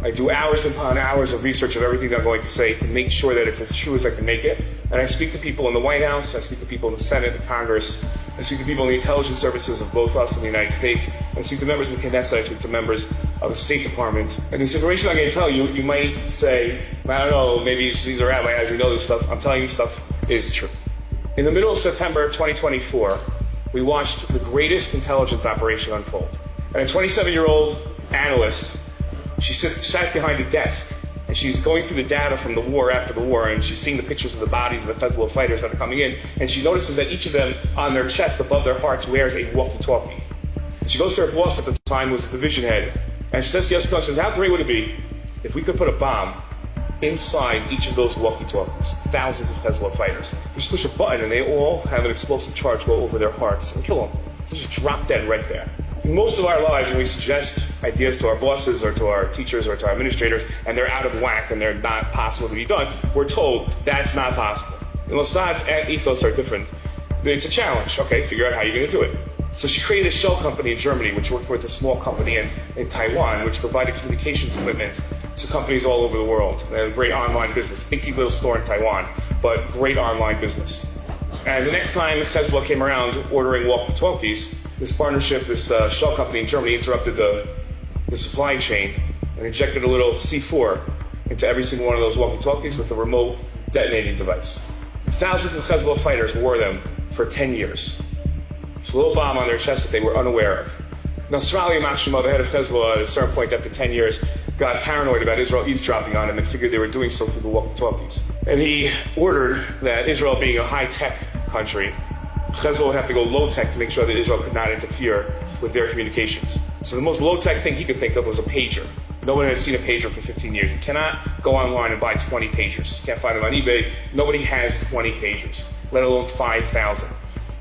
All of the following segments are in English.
I do hours upon hours of research of everything that I'm going to say to make sure that it's as true as I can make it. And I speak to people in the White House, I speak to people in the Senate, the Congress, I speak to people in the intelligence services of both us and the United States, I speak to members of the Knesset, I speak to members of the State Department. And this information I'm going to tell you, you might say, I don't know, maybe these are out my eyes, you know this stuff. I'm telling you stuff is true. In the middle of September 2024, we watched the greatest intelligence operation unfold. And a 27-year-old analyst, she sat behind a desk, and she's going through the data from the war after the war, and she's seeing the pictures of the bodies of the Hezbollah fighters that are coming in, and she notices that each of them, on their chest, above their hearts, wears a walkie-talkie. And she goes to her boss at the time, who was the division head, and she says to Yessica, she says, how great would it be if we could put a bomb inside each of those walkie-talkies? Thousands of Hezbollah fighters. You just push a button, and they all have an explosive charge go over their hearts and kill them. Just drop dead right there. Most of our lives, when we suggest ideas to our bosses or to our teachers or to our administrators, and they're out of whack and they're not possible to be done, we're told that's not possible. And Mossad's ethos are different. It's a challenge. Okay, figure out how you're going to do it. So she created a shell company in Germany, which worked with a small company in Taiwan, which provided communications equipment to companies all over the world. They had a great online business. Thinky little store in Taiwan, but great online business. And the next time Hezbollah came around ordering walkie-talkies, this partnership, this shell company in Germany interrupted the supply chain and injected a little C4 into every single one of those walkie-talkies with a remote detonating device. Thousands of Hezbollah fighters wore them for 10 years. It's a little bomb on their chest that they were unaware of. Nasrallah Mashimov, the head of Hezbollah, at a certain point after 10 years, got paranoid about Israel eavesdropping on him and figured they were doing so through the walkie-talkies. And he ordered that Israel, being a high-tech country, Hezbollah would have to go low-tech to make sure that Israel could not interfere with their communications. So the most low-tech thing he could think of was a pager. No one had seen a pager for 15 years. You cannot go online and buy 20 pagers. You can't find them on eBay. Nobody has 20 pagers, let alone 5,000.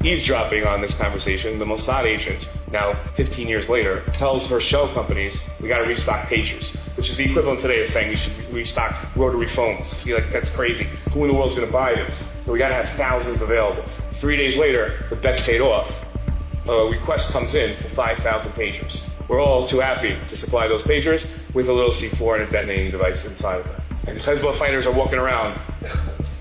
Eavesdropping on this conversation, the Mossad agent, now 15 years later, tells her shell companies, we got to restock pagers, which is the equivalent today of saying we should restock rotary phones. You're like, that's crazy. Who in the world is going to buy this? So we got to have thousands available. 3 days later, the bet paid off. A request comes in for 5,000 pagers. We're all too happy to supply those pagers with a little C4 and a detonating device inside of them. And Hezbollah fighters are walking around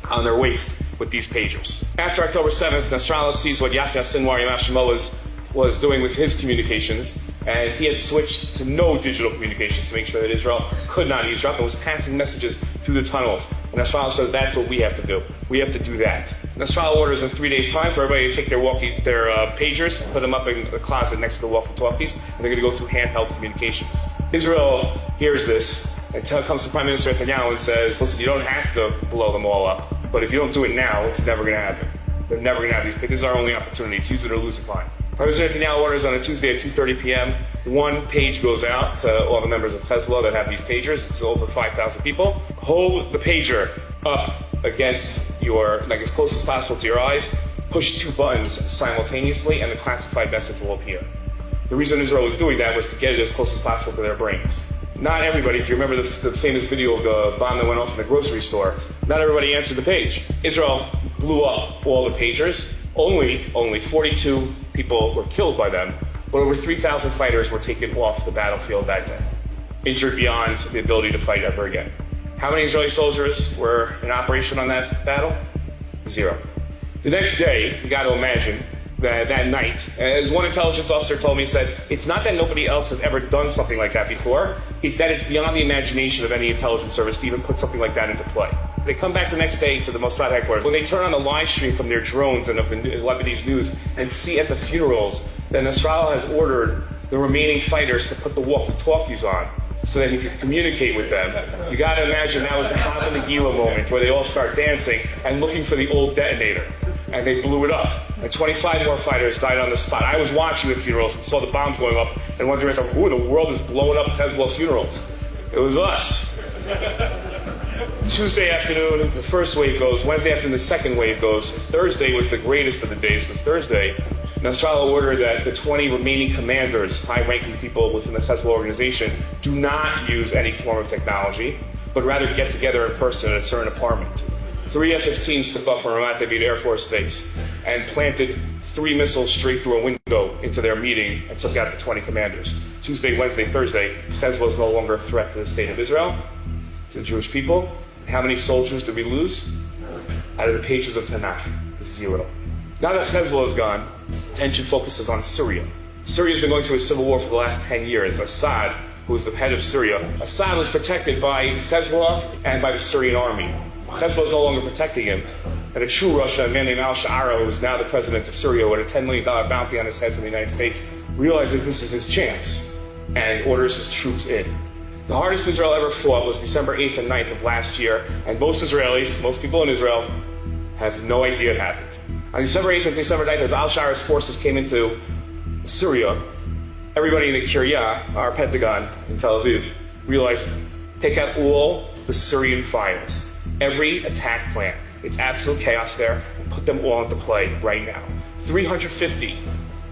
on their waist with these pagers. After October 7th, Nasrallah sees what Yahya Sinwar Yamashimo was doing with his communications, and he had switched to no digital communications to make sure that Israel could not eavesdrop and was passing messages through the tunnels. And Nasrallah says, that's what we have to do. We have to do that. Nasrallah orders in 3 days' time for everybody to take their pagers, put them up in the closet next to the walkie-talkies, and they're going to go through handheld communications. Israel hears this and comes to Prime Minister Netanyahu and says, listen, you don't have to blow them all up, but if you don't do it now, it's never going to happen. They're never going to have these pagers. This is our only opportunity. It's use it or lose it time. Prime Minister Netanyahu orders on a Tuesday at 2:30 p.m. One page goes out to all the members of Hezbollah that have these pagers. It's over 5,000 people. Hold the pager up against like as close as possible to your eyes. Push 2 buttons simultaneously, and the classified message will appear. The reason Israel was doing that was to get it as close as possible to their brains. Not everybody, if you remember the famous video of the bomb that went off in the grocery store, not everybody answered the page. Israel blew up all the pagers. Only 42 people were killed by them, but over 3,000 fighters were taken off the battlefield that day, injured beyond the ability to fight ever again. How many Israeli soldiers were in operation on that battle? 0. The next day, you got to imagine that night, as one intelligence officer told me, he said, it's not that nobody else has ever done something like that before, it's that it's beyond the imagination of any intelligence service to even put something like that into play. They come back the next day to the Mossad headquarters. When they turn on the live stream from their drones and of the Lebanese news and see at the funerals that Nasrallah has ordered the remaining fighters to put the walkie-talkies on so that he could communicate with them, you got to imagine that was the Hava Nagila moment where they all start dancing and looking for the old detonator. And they blew it up. And 25 more fighters died on the spot. I was watching the funerals and saw the bombs going off and wondering to myself, the world is blowing up Hezbollah funerals. It was us. Tuesday afternoon, the first wave goes. Wednesday afternoon, the second wave goes. Thursday was the greatest of the days, because Thursday, Nasrallah ordered that the 20 remaining commanders, high-ranking people within the Hezbollah organization, do not use any form of technology, but rather get together in person at a certain apartment. 3 F-15s took off from Ramat David Air Force Base and planted 3 missiles straight through a window into their meeting and took out the 20 commanders. Tuesday, Wednesday, Thursday, Hezbollah is no longer a threat to the state of Israel, to the Jewish people. How many soldiers did we lose? Out of the pages of Tanakh, 0. Now that Hezbollah is gone, attention focuses on Syria. Syria's been going through a civil war for the last 10 years. Assad, who is the head of Syria, Assad was protected by Hezbollah and by the Syrian army. Hezbollah is no longer protecting him. And a true Russia, a man named al-Sha'ara, who is now the president of Syria with a $10 million bounty on his head from the United States, realizes this is his chance and orders his troops in. The hardest Israel ever fought was December 8th and 9th of last year, and most Israelis, most people in Israel, have no idea it happened. On December 8th and December 9th, as al-Sha'ara's forces came into Syria, everybody in the Kiryat, our Pentagon in Tel Aviv, realized, take out all the Syrian files, every attack plan. It's absolute chaos there, and put them all into play right now. 350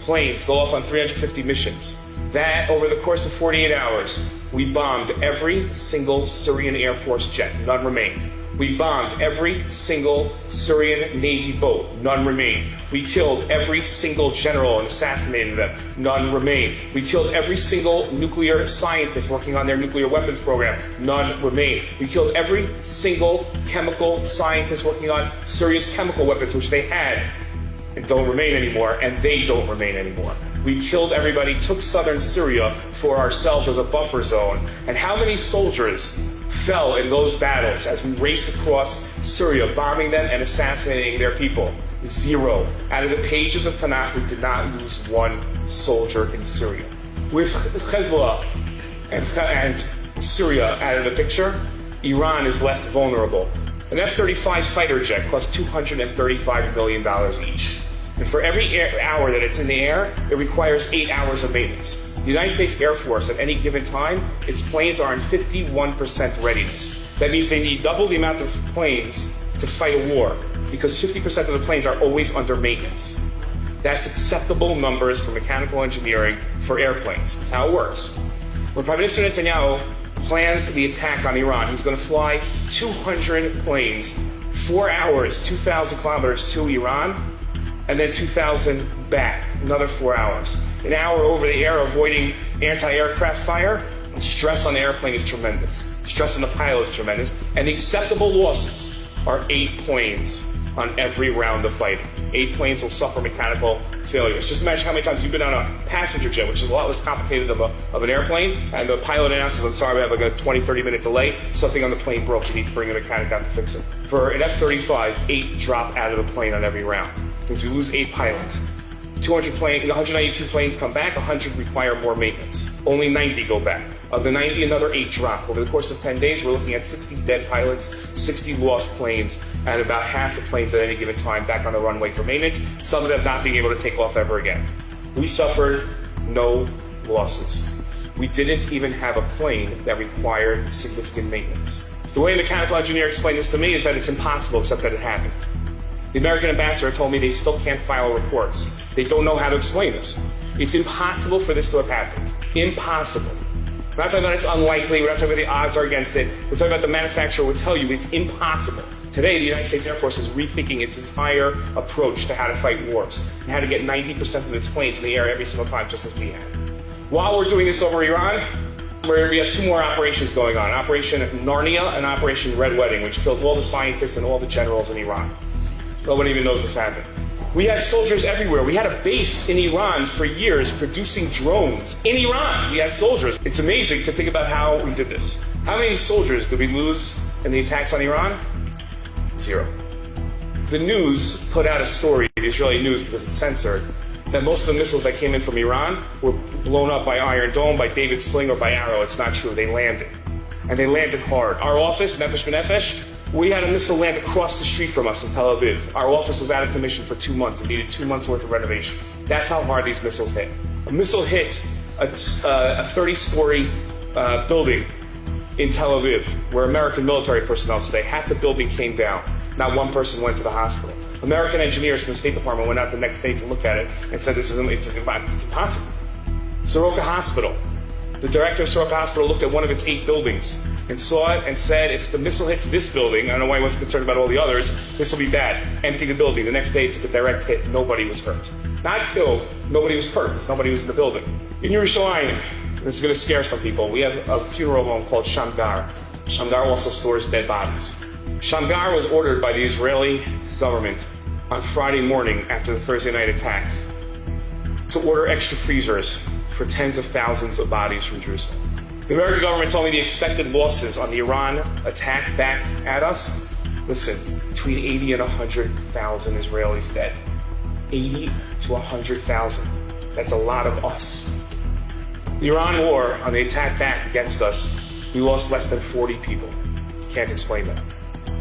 planes go off on 350 missions. That, over the course of 48 hours, we bombed every single Syrian Air Force jet, none remained. We bombed every single Syrian Navy boat, none remained. We killed every single general and assassinated them, none remained. We killed every single nuclear scientist working on their nuclear weapons program, none remained. We killed every single chemical scientist working on Syria's chemical weapons, which they had and don't remain anymore, and they don't remain anymore. We killed everybody, took southern Syria for ourselves as a buffer zone. And how many soldiers fell in those battles as we raced across Syria, bombing them and assassinating their people? 0. Out of the pages of Tanakh, we did not lose 1 soldier in Syria. With Hezbollah and Syria out of the picture, Iran is left vulnerable. An F-35 fighter jet costs $235 million each. And for every hour that it's in the air, it requires 8 hours of maintenance. The United States Air Force, at any given time, its planes are in 51% readiness. That means they need double the amount of planes to fight a war, because 50% of the planes are always under maintenance. That's acceptable numbers for mechanical engineering for airplanes. That's how it works. When Prime Minister Netanyahu plans the attack on Iran, he's going to fly 200 planes, 4 hours, 2,000 kilometers to Iran, and then 2,000 back, another 4 hours. An hour over the air avoiding anti-aircraft fire. The stress on the airplane is tremendous. Stress on the pilot is tremendous. And the acceptable losses are 8 planes on every round of fighting. 8 planes will suffer mechanical failures. Just imagine how many times you've been on a passenger jet, which is a lot less complicated of an airplane, and the pilot announces, I'm sorry, we have like a 20, 30-minute delay. Something on the plane broke. You need to bring a mechanic out to fix it. For an F-35, 8 drop out of the plane on every round. Means we lose 8 pilots. 192 planes come back, 100 require more maintenance. Only 90 go back. Of the 90, another 8 drop. Over the course of 10 days, we're looking at 60 dead pilots, 60 lost planes, and about half the planes at any given time back on the runway for maintenance, some of them not being able to take off ever again. We suffered no losses. We didn't even have a plane that required significant maintenance. The way a mechanical engineer explained this to me is that it's impossible, except that it happened. The American ambassador told me they still can't file reports. They don't know how to explain this. It's impossible for this to have happened. Impossible. We're not talking about it's unlikely. We're not talking about the odds are against it. We're talking about the manufacturer would tell you it's impossible. Today, the United States Air Force is rethinking its entire approach to how to fight wars and how to get 90% of its planes in the air every single time, just as we have. While we're doing this over Iran, we have 2 more operations going on. Operation Narnia and Operation Red Wedding, which kills all the scientists and all the generals in Iran. Nobody even knows this happened. We had soldiers everywhere. We had a base in Iran for years producing drones. In Iran, we had soldiers. It's amazing to think about how we did this. How many soldiers did we lose in the attacks on Iran? 0. The news put out a story, the Israeli news, because it's censored, that most of the missiles that came in from Iran were blown up by Iron Dome, by David Sling, or by Arrow. It's not true. They landed. And they landed hard. Our office, Nefesh B'Nefesh, we had a missile land across the street from us in Tel Aviv. Our office was out of commission for 2 months and needed 2 months worth of renovations. That's how hard these missiles hit. A missile hit a 30-story building in Tel Aviv where American military personnel stay. Half the building came down. Not one person went to the hospital. American engineers from the State Department went out the next day to look at it and said it's impossible. Soroka Hospital. The director of Soroka Hospital looked at one of its 8 buildings and saw it and said, if the missile hits this building, I don't know why he wasn't concerned about all the others, this will be bad. Empty the building. The next day it took a direct hit. Nobody was hurt. Not killed, nobody was hurt, because nobody was in the building. In Yerushalayim, this is going to scare some people, we have a funeral home called Shamgar. Shamgar also stores dead bodies. Shamgar was ordered by the Israeli government on Friday morning after the Thursday night attacks to order extra freezers for tens of thousands of bodies from Jerusalem. The American government told me the expected losses on the Iran attack back at us, listen, between 80 and 100,000 Israelis dead. 80 to 100,000. That's a lot of us. The Iran war, on the attack back against us, we lost less than 40 people. Can't explain that.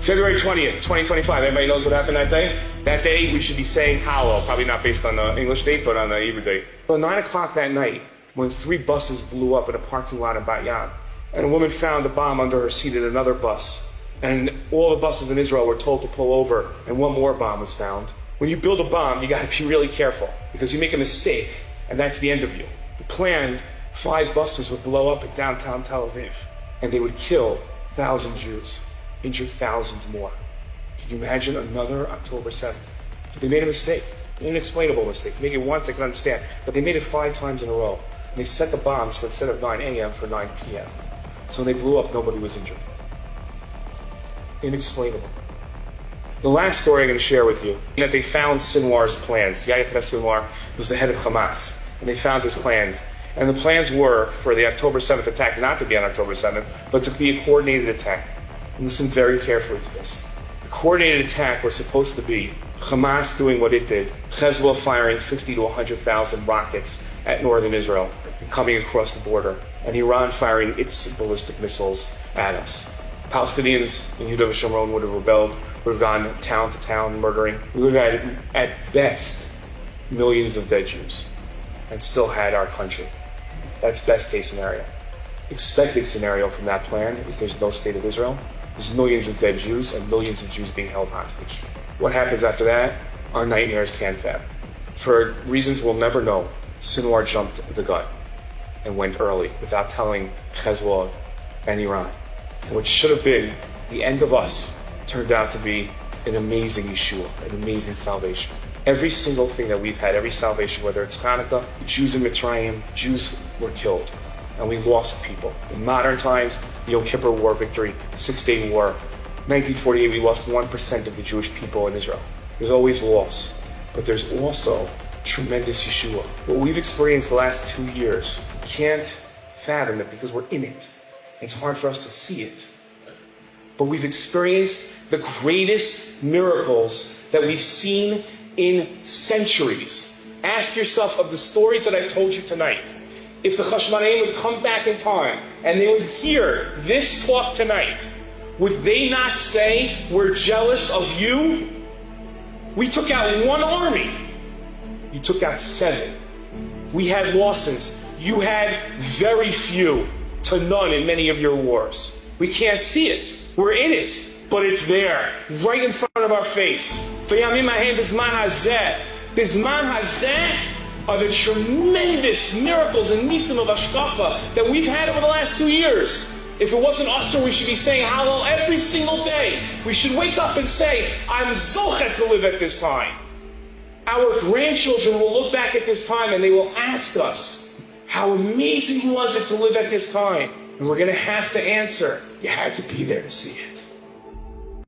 February 20th, 2025, everybody knows what happened that day? That day, we should be saying Hallel, probably not based on the English date, but on the Hebrew date. So 9 o'clock that night, when 3 buses blew up in a parking lot in Bat Yam, and a woman found a bomb under her seat in another bus, and all the buses in Israel were told to pull over, and one more bomb was found. When you build a bomb, you gotta be really careful, because you make a mistake, and that's the end of you. The plan, 5 buses would blow up in downtown Tel Aviv, and they would kill 1,000 Jews, injure thousands more. Can you imagine another October 7th? But they made a mistake, an inexplainable mistake. Make it once, I can understand, but they made it 5 times in a row. And they set the bombs for instead of 9 a.m. for 9 p.m. So when they blew up, nobody was injured. Inexplainable. The last story I'm going to share with you, that they found Sinwar's plans. Yahya Sinwar was the head of Hamas, and they found his plans. And the plans were for the October 7th attack not to be on October 7th, but to be a coordinated attack. And listen very carefully to this. The coordinated attack was supposed to be Hamas doing what it did, Hezbollah firing 50 to 100,000 rockets at northern Israel and coming across the border, and Iran firing its ballistic missiles at us. Palestinians in Yehuda Shomron would have rebelled, would have gone town to town murdering. We would have had, at best, millions of dead Jews and still had our country. That's best case scenario. Expected scenario from that plan is there's no state of Israel. There's millions of dead Jews and millions of Jews being held hostage. What happens after that? Our nightmares can't fathom. For reasons we'll never know, Sinwar jumped the gun and went early without telling Hezbollah and Iran. And what should have been the end of us turned out to be an amazing Yeshua, an amazing salvation. Every single thing that we've had, every salvation, whether it's Hanukkah, Jews in Mitzrayim, Jews were killed. And we lost people. In modern times, the Yom Kippur War victory, the 6-Day War, 1948, we lost 1% of the Jewish people in Israel. There's always loss, but there's also tremendous Yeshua. What we've experienced the last 2 years, we can't fathom it because we're in it. It's hard for us to see it. But we've experienced the greatest miracles that we've seen in centuries. Ask yourself of the stories that I've told you tonight. If the Chashmonaim would come back in time and they would hear this talk tonight, would they not say, we're jealous of you? We took out 1 army. You took out 7. We had losses. You had very few to none in many of your wars. We can't see it. We're in it, but it's there, right in front of our face. Bizman hazeh are the tremendous miracles and Nisim of Ashkafa that we've had over the last 2 years. If it wasn't us, we should be saying Hallel every single day. We should wake up and say, I'm Zochet to live at this time. Our grandchildren will look back at this time and they will ask us, how amazing was it to live at this time? And we're going to have to answer, you had to be there to see it.